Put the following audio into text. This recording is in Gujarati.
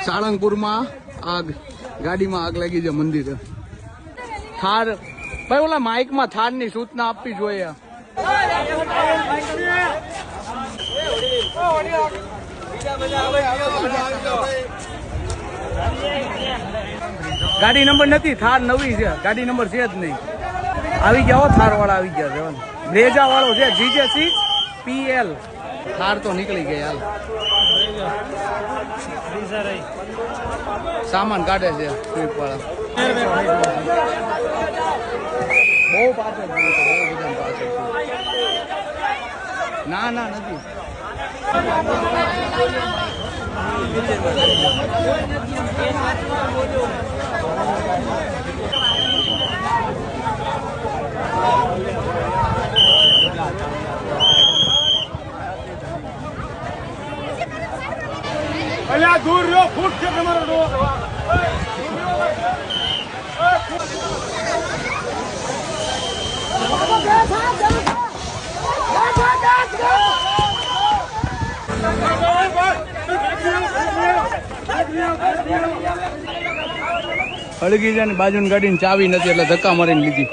સાળંગપુરમાં આગ, ગાડીમાં આગ લાગી છે મંદિરે. થાર ભાઈ ઓલા માઇકમાં થારની સૂચના આપવી જોઈએ. ગાડી નંબર નથી, થાર નવી છે, ગાડી નંબર છે જ નહીં. આવી ગયા હો, થાર વાળા આવી ગયા છે. બ્રેજા વાળો છે, GJ6 PL. થાર તો નીકળી ગઈ. હાલ સામાન કાઢે છે સ્વીપ વાળા. બહુ પાછળ, બહુ બધા પાછળ. ના ના નથી. અલ્યા દૂર રહ્યો, ફૂટ છે તમારો ડોર. અડગી જાય ને બાજુની ગાડીની ચાવી નથી એટલે ધક્કા મારીને લીધી.